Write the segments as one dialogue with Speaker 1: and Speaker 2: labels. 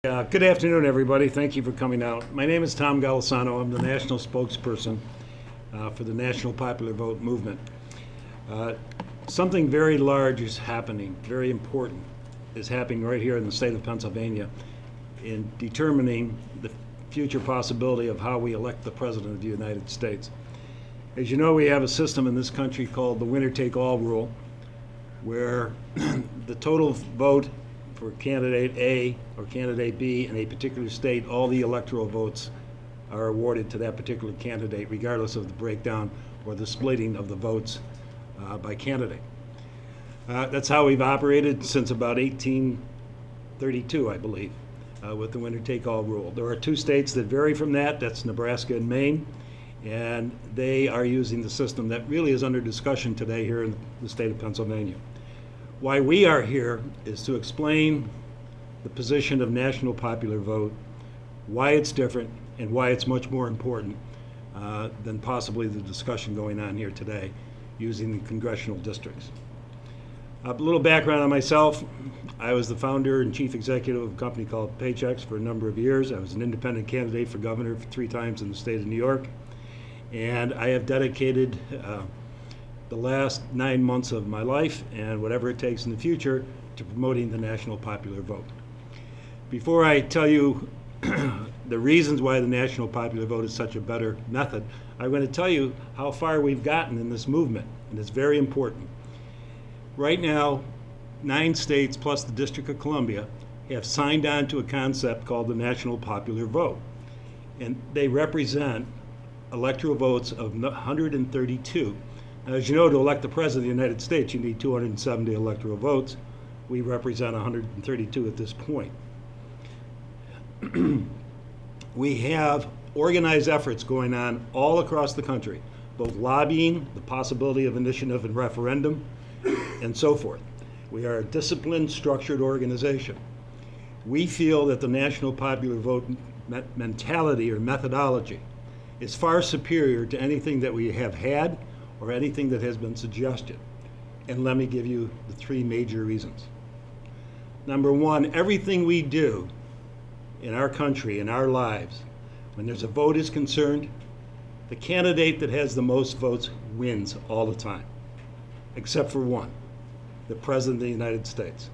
Speaker 1: Good afternoon, everybody. Thank you for coming out. My name is Tom Golisano. I'm the national spokesperson for the National Popular Vote movement. Something very large is happening, very important, is happening right here in the state of Pennsylvania in determining the future possibility of how we elect the President of the United States. As you know, we have a system in this country called the winner-take-all rule, where the total vote for candidate A or candidate B in a particular state, all the electoral votes are awarded to that particular candidate, regardless of the breakdown or the splitting of the votes by candidate. That's how we've operated since about 1832, I believe, with the winner-take-all rule. There are two states that vary from that. That's Nebraska and Maine, and they are using the system that really is under discussion today here in the state of Pennsylvania. Why we are here is to explain the position of national popular vote, why it's different, and why it's much more important than possibly the discussion going on here today using the congressional districts. A little background on myself. I was the founder and chief executive of a company called Paychecks for a number of years. I was an independent candidate for governor 3 times in the state of New York, and I have dedicated the last 9 months of my life and whatever it takes in the future to promoting the national popular vote. Before I tell you the reasons why the national popular vote is such a better method, I'm going to tell you how far we've gotten in this movement, and it's very important. Right now, 9 states plus the District of Columbia have signed on to a concept called the national popular vote, and they represent electoral votes of 132. As you know, to elect the President of the United States, you need 270 electoral votes. We represent 132 at this point. We have organized efforts going on all across the country, both lobbying, the possibility of initiative and referendum, and so forth. We are a disciplined, structured organization. We feel that the national popular vote mentality or methodology is far superior to anything that we have had or anything that has been suggested. And let me give you the 3 major reasons. Number 1, everything we do in our country, in our lives, when there's a vote is concerned, the candidate that has the most votes wins all the time, except for one, the President of the United States.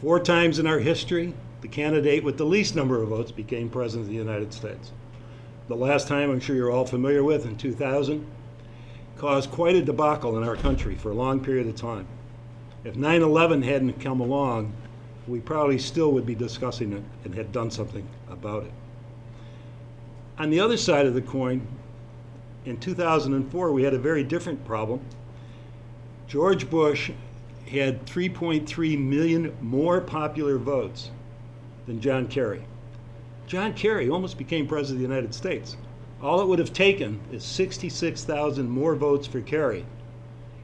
Speaker 1: 4 times in our history, the candidate with the least number of votes became President of the United States. The last time, I'm sure you're all familiar with, in 2000, caused quite a debacle in our country for a long period of time. If 9/11 hadn't come along, we probably still would be discussing it and had done something about it. On the other side of the coin, in 2004, we had a very different problem. George Bush had 3.3 million more popular votes than John Kerry. John Kerry almost became President of the United States. All it would have taken is 66,000 more votes for Kerry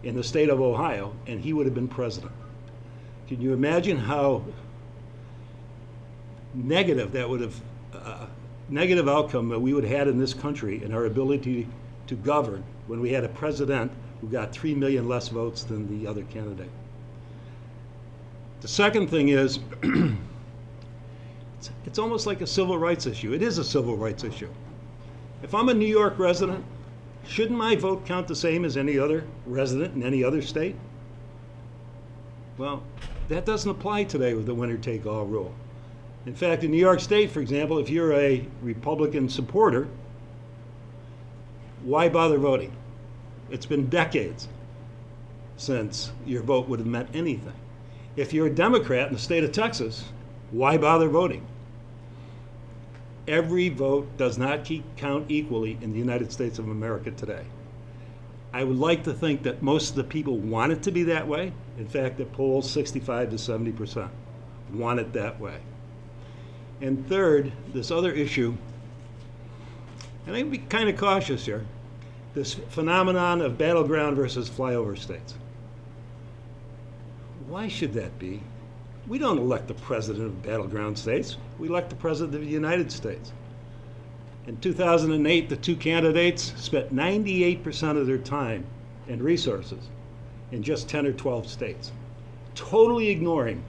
Speaker 1: in the state of Ohio, and he would have been president. Can you imagine how negative that would have, negative outcome that we would have had in this country in our ability to govern when we had a president who got 3 million less votes than the other candidate? The second thing is, it's almost like a civil rights issue. It is a civil rights issue. If I'm a New York resident, shouldn't my vote count the same as any other resident in any other state? Well, that doesn't apply today with the winner-take-all rule. In fact, in New York State, for example, if you're a Republican supporter, why bother voting? It's been decades since your vote would have meant anything. If you're a Democrat in the state of Texas, why bother voting? Every vote does not count equally in the United States of America today. I would like to think that most of the people want it to be that way. In fact, the polls, 65 to 70%, want it that way. And third, this other issue, and I'm being kind of cautious here, this phenomenon of battleground versus flyover states. Why should that be? We don't elect the president of battleground states. We elect the president of the United States. In 2008, the 2 candidates spent 98% of their time and resources in just 10 or 12 states, totally ignoring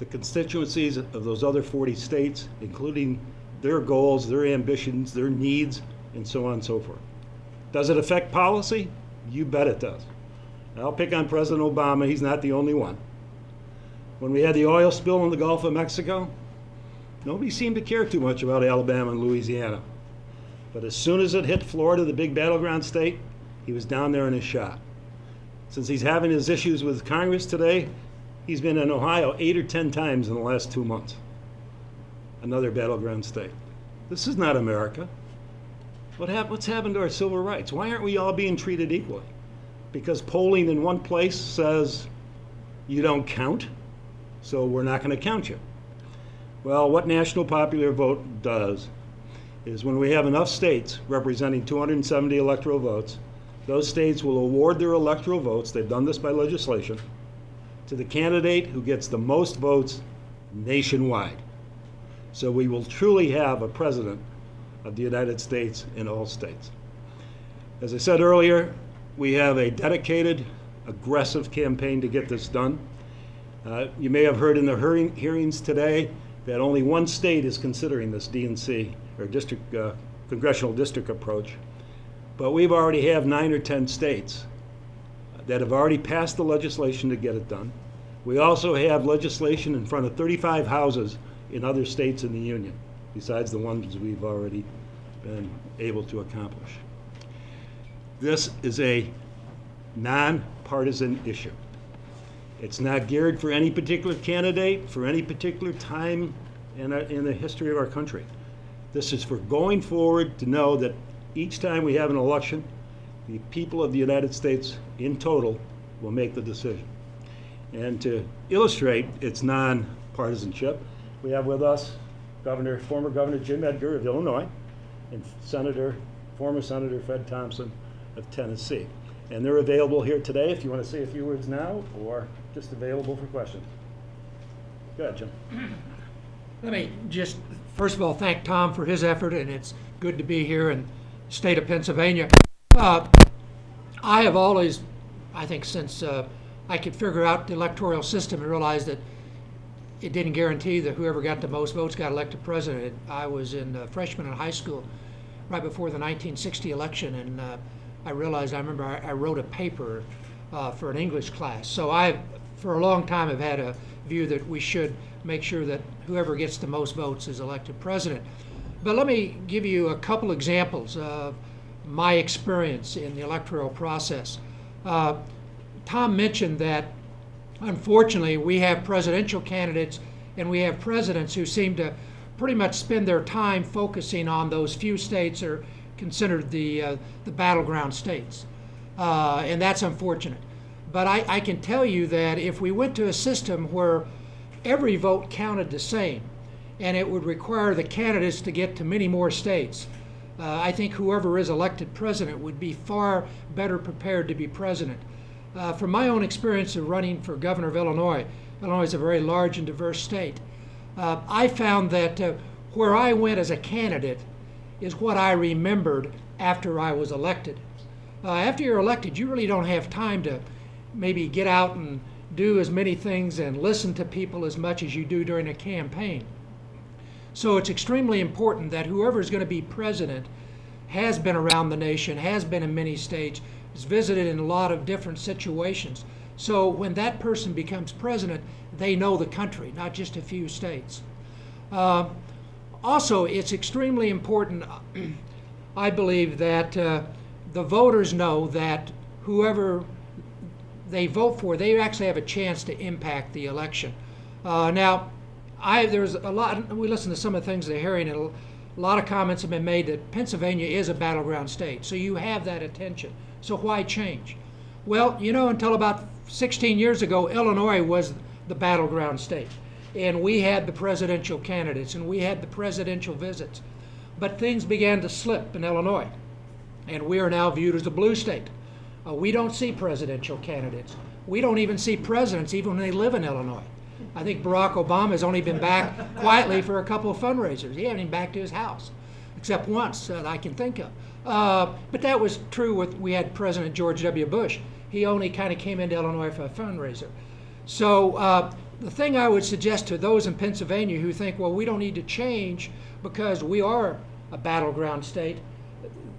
Speaker 1: the constituencies of those other 40 states, including their goals, their ambitions, their needs, and so on and so forth. Does it affect policy? You bet it does. I'll pick on President Obama. He's not the only one. When we had the oil spill in the Gulf of Mexico, nobody seemed to care too much about Alabama and Louisiana. But as soon as it hit Florida, the big battleground state, he was down there in his shot. Since he's having his issues with Congress today, he's been in Ohio 8 or 10 times in the last 2 months. Another battleground state. This is not America. What's happened to our civil rights? Why aren't we all being treated equally? Because polling in one place says you don't count, so we're not going to count you. Well, what national popular vote does is when we have enough states representing 270 electoral votes, those states will award their electoral votes, they've done this by legislation, to the candidate who gets the most votes nationwide. So we will truly have a president of the United States in all states. As I said earlier, we have a dedicated, aggressive campaign to get this done. You may have heard in the hearings today that only one state is considering this DNC, or congressional district approach. But we've already have 9 or 10 states that have already passed the legislation to get it done. We also have legislation in front of 35 houses in other states in the Union, besides the ones we've already been able to accomplish. This is a nonpartisan issue. It's not geared for any particular candidate, for any particular time in the history of our country. This is for going forward to know that each time we have an election, the people of the United States in total will make the decision. And to illustrate its non-partisanship, we have with us former Governor Jim Edgar of Illinois and former Senator Fred Thompson of Tennessee. And they're available here today if you want to say a few words now or just available for questions. Go ahead, Jim.
Speaker 2: Let me just, first of all, thank Tom for his effort, and it's good to be here in the state of Pennsylvania. I have always, I think since I could figure out the electoral system and realize that it didn't guarantee that whoever got the most votes got elected president. I was a freshman in high school right before the 1960 election, and I remember I wrote a paper for an English class. So I, for a long time, have had a view that we should make sure that whoever gets the most votes is elected president. But let me give you a couple examples of my experience in the electoral process. Tom mentioned that, unfortunately, we have presidential candidates and we have presidents who seem to pretty much spend their time focusing on those few states that are considered the battleground states. And that's unfortunate. But I can tell you that if we went to a system where every vote counted the same, and it would require the candidates to get to many more states, I think whoever is elected president would be far better prepared to be president. From my own experience of running for governor of Illinois, Illinois is a very large and diverse state, I found that where I went as a candidate is what I remembered after I was elected. After you're elected, you really don't have time to maybe get out and do as many things and listen to people as much as you do during a campaign. So it's extremely important that whoever is going to be president has been around the nation, has been in many states, has visited in a lot of different situations. So when that person becomes president, they know the country, not just a few states. Also, it's extremely important, I believe, that the voters know that whoever they vote for, they actually have a chance to impact the election. Now, there's a lot, we listened to some of the things they're hearing, and a lot of comments have been made that Pennsylvania is a battleground state, so you have that attention. So why change? Well, you know, until about 16 years ago, Illinois was the battleground state, and we had the presidential candidates, and we had the presidential visits. But things began to slip in Illinois, and we are now viewed as a blue state. We don't see presidential candidates. We don't even see presidents, even when they live in Illinois. I think Barack Obama has only been back quietly for a couple of fundraisers. He hasn't even back to his house, except once that I can think of. But that was true we had President George W. Bush. He only kind of came into Illinois for a fundraiser. So The thing I would suggest to those in Pennsylvania who think, well, we don't need to change because we are a battleground state,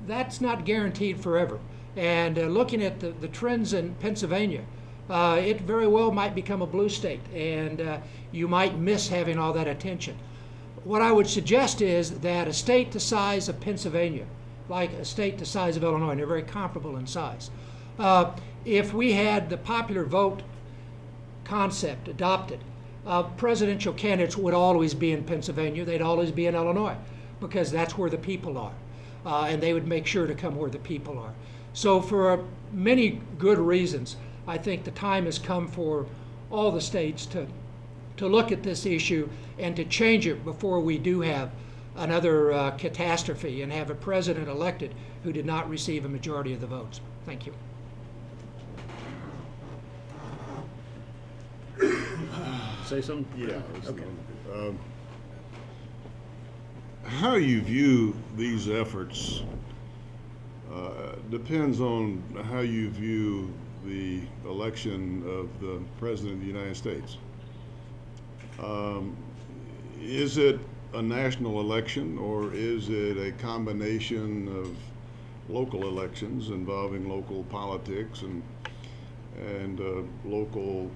Speaker 2: that's not guaranteed forever. And looking at the trends in Pennsylvania, it very well might become a blue state, and you might miss having all that attention. What I would suggest is that a state the size of Pennsylvania, like a state the size of Illinois, and they're very comparable in size, if we had the popular vote concept adopted, presidential candidates would always be in Pennsylvania. They'd always be in Illinois because that's where the people are, and they would make sure to come where the people are. So for many good reasons, I think the time has come for all the states to look at this issue and to change it before we do have another catastrophe and have a president elected who did not receive a majority of the votes. Thank you.
Speaker 1: Say something?
Speaker 3: Yeah.
Speaker 1: Okay.
Speaker 3: How you view these efforts depends on how you view the election of the President of the United States. Is it a national election, or is it a combination of local elections involving local politics and local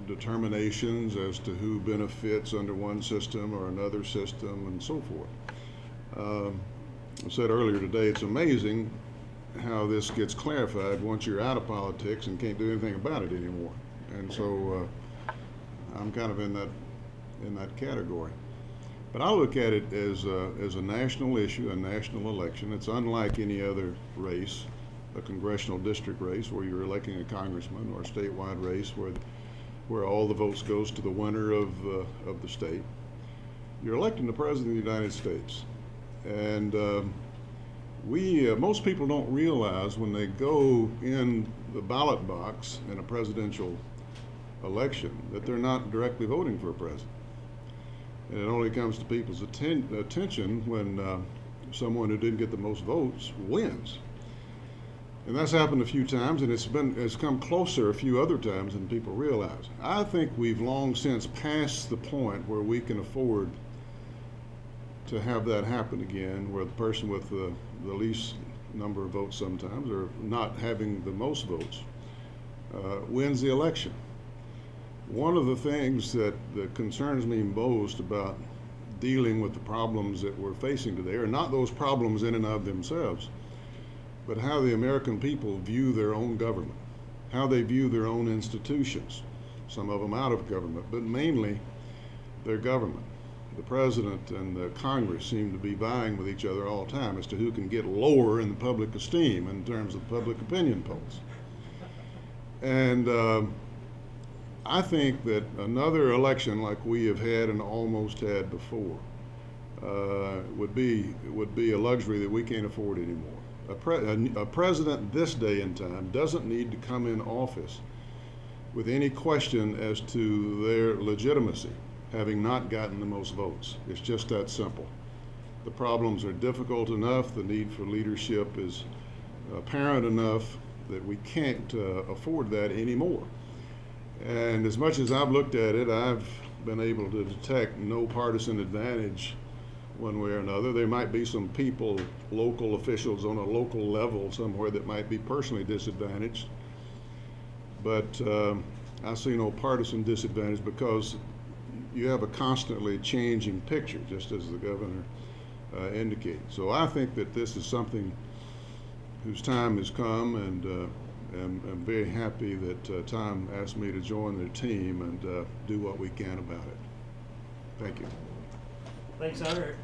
Speaker 3: determinations as to who benefits under one system or another system and so forth? I said earlier today, it's amazing how this gets clarified once you're out of politics and can't do anything about it anymore. And so I'm kind of in that category. But I look at it as a national issue, a national election. It's unlike any other race, a congressional district race where you're electing a congressman, or a statewide race where all the votes goes to the winner of the state. You're electing the President of the United States. And most people don't realize when they go in the ballot box in a presidential election that they're not directly voting for a president. And it only comes to people's attention when someone who didn't get the most votes wins. And that's happened a few times, and it's come closer a few other times than people realize. I think we've long since passed the point where we can afford to have that happen again, where the person with the least number of votes sometimes, or not having the most votes, wins the election. One of the things that concerns me most about dealing with the problems that we're facing today are not those problems in and of themselves, but how the American people view their own government, how they view their own institutions, some of them out of government, but mainly their government. The president and the Congress seem to be vying with each other all the time as to who can get lower in the public esteem in terms of public opinion polls. And I think that another election like we have had and almost had before would be a luxury that we can't afford anymore. A president this day and time doesn't need to come in office with any question as to their legitimacy, having not gotten the most votes. It's just that simple. The problems are difficult enough, the need for leadership is apparent enough that we can't afford that anymore. And as much as I've looked at it, I've been able to detect no partisan advantage one way or another. There might be some people, local officials on a local level somewhere that might be personally disadvantaged, but I see no partisan disadvantage because you have a constantly changing picture, just as the governor indicated. So I think that this is something whose time has come, and I'm very happy that Tom asked me to join their team and do what we can about it. Thank you.
Speaker 1: Thanks, Senator.